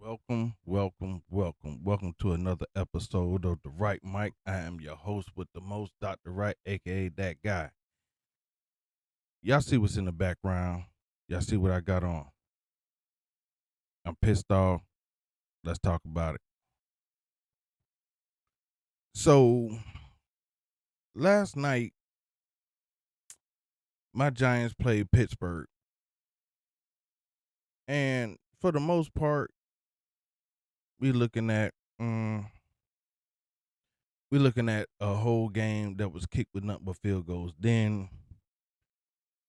Welcome to another episode of The Right Mike. I am your host with the most, Dr. Right, aka that guy. Y'all see what's in the background. Y'all see what I got on. I'm pissed off. Let's talk about it. So, last night, my Giants played Pittsburgh. And for the most part, we looking at we looking at a whole game that was kicked with nothing but field goals. Then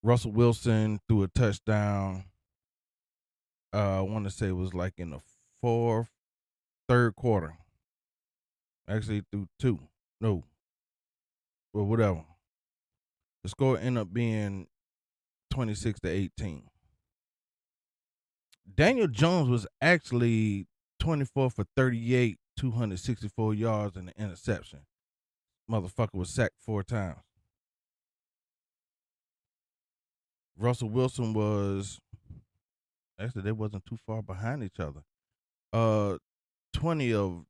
Russell Wilson threw a touchdown. I want to say it was like in the fourth, third quarter. Actually, through two. No, or whatever. The score ended up being 26-18. Daniel Jones was actually 24 for 38, 264 yards and an interception. Motherfucker was sacked 4 times. Russell Wilson was actually they wasn't too far behind each other. Uh, 20 of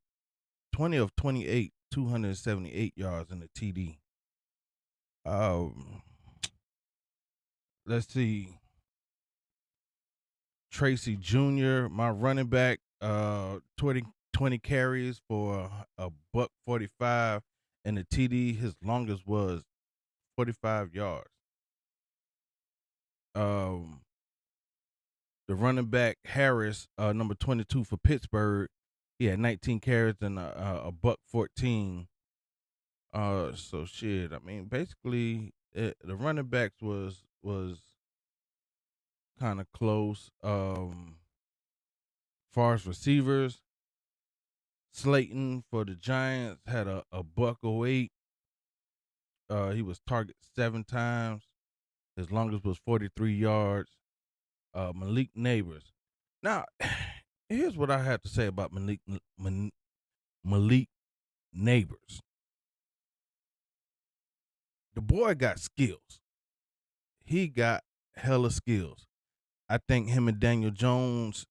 28, 278 yards in the TD. Um, let's see. Tracy Jr., my running back, 20 carries for a buck 45, and the TD, his longest was 45 yards. Um, the running back Harris, number 22 for Pittsburgh, he had 19 carries and a buck 14. So shit. I mean, basically, the running backs was kind of close. Far as receivers, Slayton for the Giants had a buck 08. He was targeted 7 times. His longest was 43 yards. Malik Neighbors. Now, here's what I have to say about Malik Neighbors. The boy got skills. He got hella skills. I think him and Daniel Jones,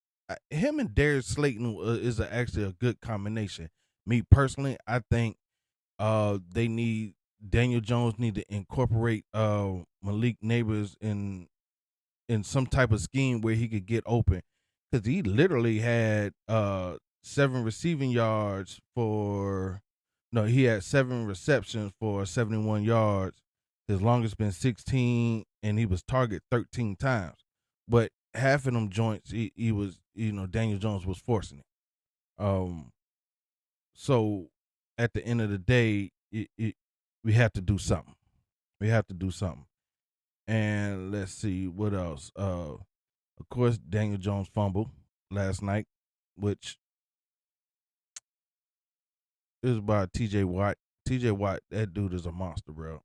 him and Darius Slayton is actually a good combination. Me personally, I think they need Daniel Jones need to incorporate Malik Neighbors in some type of scheme where he could get open, because he literally had 7 receiving yards for no, he had 7 receptions for 71 yards. His longest been 16, and he was targeted 13 times. But half of them joints, he was, Daniel Jones was forcing it. Um, so at the end of the day, we have to do something. We have to do something. And let's see what else. Of course, Daniel Jones fumbled last night, which is by T.J. Watt. T.J. Watt, that dude is a monster, bro.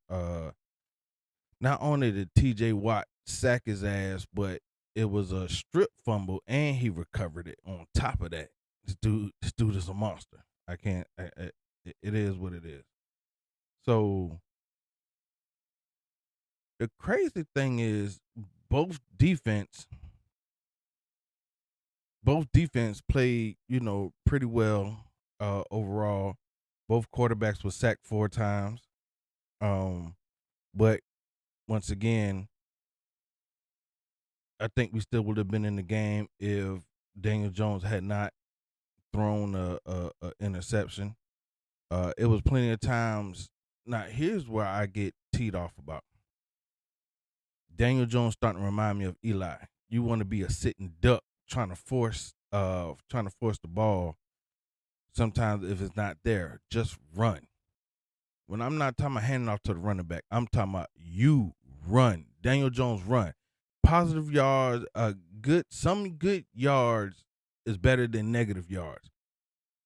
Not only did T.J. Watt sack his ass, but it was a strip fumble, and he recovered it. On top of that, this dude is a monster. I can't. It is what it is. So the crazy thing is, both defense, both defense played, pretty well overall. Both quarterbacks were sacked 4 times. But once again, I think we still would have been in the game if Daniel Jones had not thrown a interception. It was plenty of times. Now, here's where I get teed off about. Daniel Jones starting to remind me of Eli. You want to be a sitting duck trying to force the ball. Sometimes if it's not there, just run. When I'm not talking about handing off to the running back, I'm talking about you run. Daniel Jones run. Positive yards, some good yards is better than negative yards.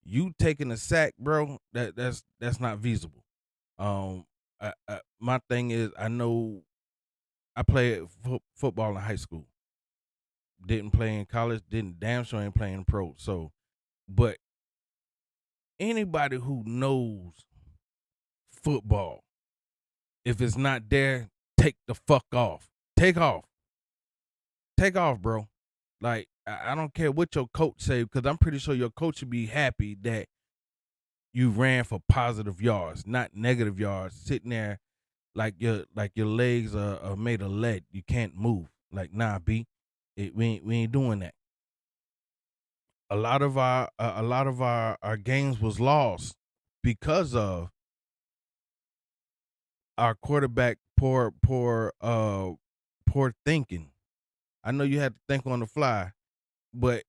You taking a sack, bro, that's not feasible. My thing is, I know I played football in high school. Didn't play in college. Didn't damn sure ain't playing pro. So, but anybody who knows football, if it's not there, take the fuck off. Take off. Take off, bro. Like, I don't care what your coach say, because I'm pretty sure your coach would be happy that you ran for positive yards, not negative yards, sitting there like your legs are made of lead. You can't move. Like, nah, B, we ain't doing that. A lot of our games was lost because of our quarterback poor thinking. I know you had to think on the fly, but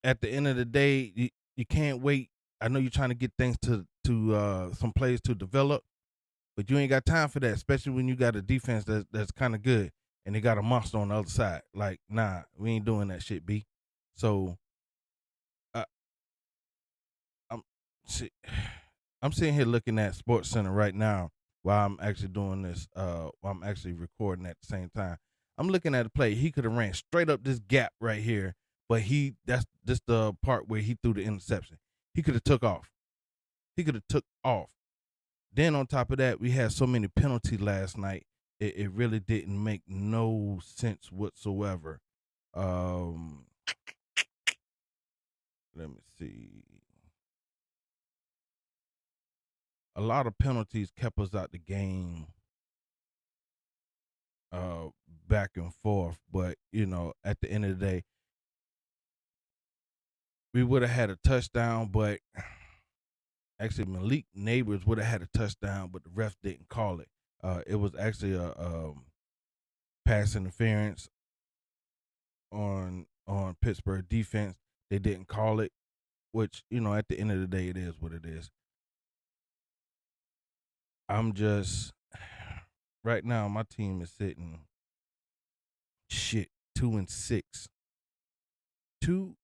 at the end of the day, you can't wait. I know you're trying to get things to some plays to develop, but you ain't got time for that, especially when you got a defense that's kind of good and they got a monster on the other side. Like, nah, we ain't doing that shit, B. So uh, I'm see, I'm sitting here looking at Sports Center right now while I'm actually doing this. While I'm actually recording at the same time. I'm looking at the play. He could have ran straight up this gap right here, but that's just the part where he threw the interception. He could have took off. He could have took off. Then on top of that, we had so many penalties last night. It really didn't make no sense whatsoever. Um, Let me see. A lot of penalties kept us out the game, uh, back and forth. But at the end of the day, we would have had a touchdown. But actually, Malik Neighbors would have had a touchdown, but the ref didn't call it. It was actually a pass interference on Pittsburgh defense. They didn't call it, which at the end of the day, it is what it is. I'm just right now. My team is sitting shit 2-6, 2-6.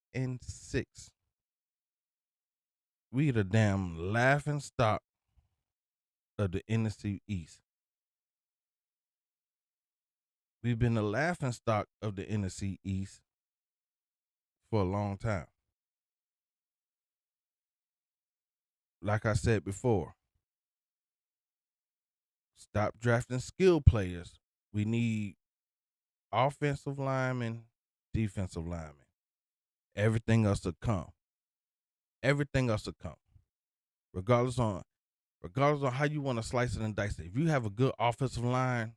We the damn laughing stock of the NFC East. We've been the laughing stock of the NFC East for a long time. Like I said before, stop drafting skill players. We need offensive linemen, defensive linemen. Everything else will come. Everything else will come. Regardless on how you want to slice it and dice it. If you have a good offensive line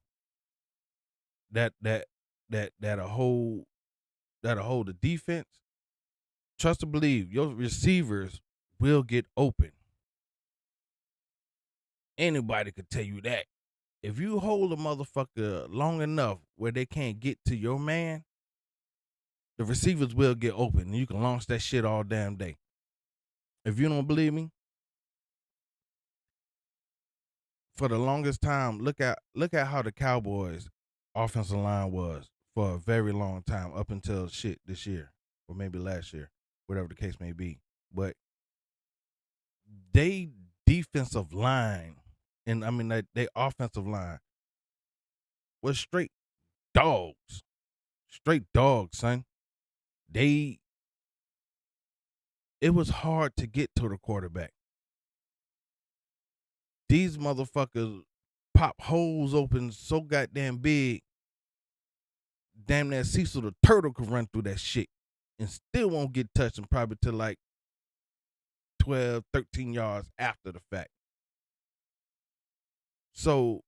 that that that'll hold the defense, trust and believe your receivers will get open. Anybody could tell you that. If you hold a motherfucker long enough where they can't get to your man, the receivers will get open and you can launch that shit all damn day. If you don't believe me, for the longest time, look at how the Cowboys offensive line was for a very long time, up until shit this year or maybe last year, whatever the case may be. But they defensive line, and I mean they offensive line was straight dogs, son. They It was hard to get to the quarterback. These motherfuckers pop holes open so goddamn big, damn near Cecil the Turtle could run through that shit and still won't get touched, and probably to like 12, 13 yards after the fact. So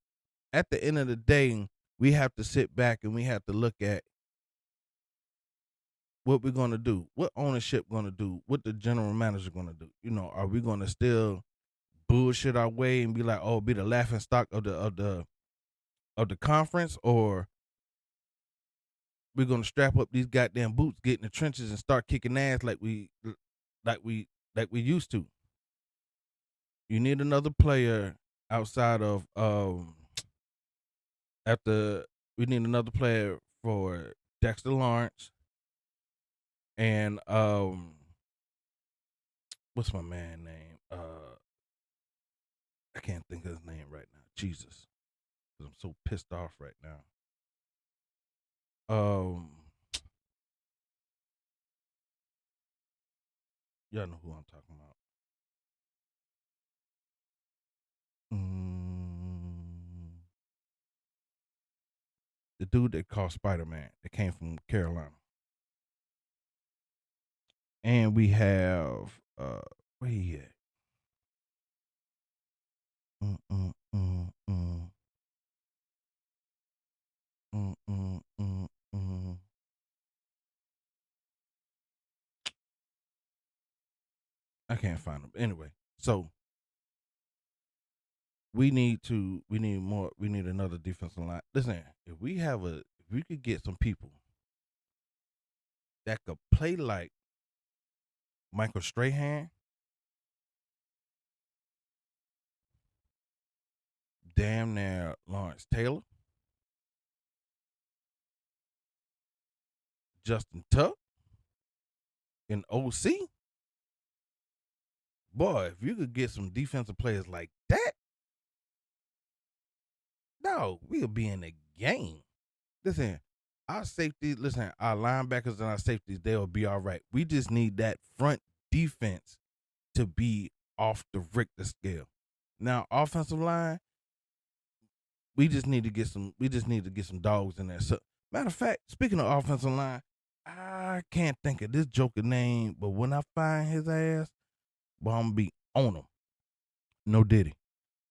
at the end of the day, we have to sit back and we have to look at what we're gonna do, what ownership gonna do, what the general manager gonna do. Are we gonna still bullshit our way and be like, oh, be the laughing stock of the conference, or we're gonna strap up these goddamn boots, get in the trenches, and start kicking ass like we used to. You need another player outside of after we need another player for Dexter Lawrence and what's my man name? I can't think of his name right now. Jesus, 'cause I'm so pissed off right now. Y'all know who I'm talking about. Mm, the dude they called Spider-Man that came from Carolina. And we have where he at? Mm, mm, mm, mm. Mm, mm, mm, mm. I can't find him. Anyway, so we need another defensive line. Listen, if we could get some people that could play like Michael Strahan, damn near Lawrence Taylor, Justin Tuck, and OC, boy, if you could get some defensive players like that, no, we'll be in the game. Listen, our linebackers and our safeties, they'll be all right. We just need that front defense to be off the Richter scale. Now, offensive line, we just need to get some dogs in there. So, matter of fact, speaking of offensive line, I can't think of this joker name, but when I find his ass, well, I'm gonna be on him. No Diddy.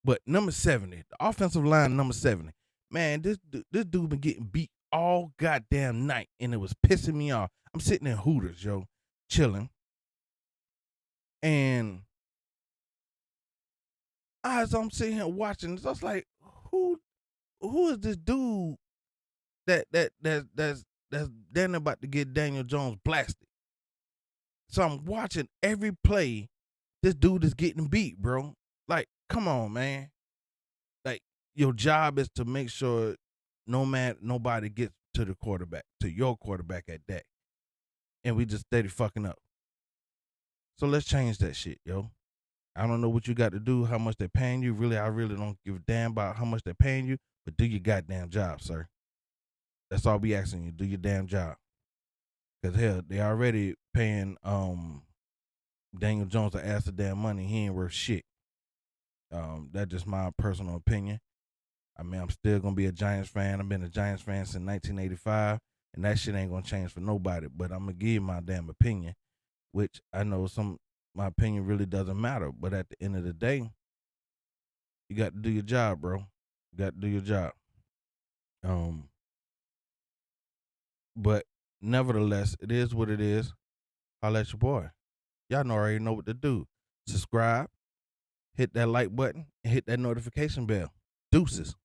But number 70, the offensive line number 70. Man, this dude been getting beat all goddamn night, and it was pissing me off. I'm sitting in Hooters, yo, chilling. And as I'm sitting here watching this, I was like, who is this dude that's then about to get Daniel Jones blasted? So I'm watching every play. This dude is getting beat, bro. Like, come on, man. Like, your job is to make sure nobody gets to the quarterback, to your quarterback at that. And we just steady fucking up. So let's change that shit, yo. I don't know what you got to do, how much they're paying you. I really don't give a damn about how much they're paying you, but do your goddamn job, sir. That's all we asking you. Do your damn job. Cause hell, they already paying Daniel Jones to ask the damn money. He ain't worth shit. That's just my personal opinion. I mean, I'm still gonna be a Giants fan. I've been a Giants fan since 1985, and that shit ain't gonna change for nobody. But I'm gonna give you my damn opinion, which I know my opinion really doesn't matter. But at the end of the day, you got to do your job, bro. You got to do your job. But nevertheless, it is what it is. Holla at your boy. Y'all already know what to do. Subscribe, hit that like button, and hit that notification bell. Deuces.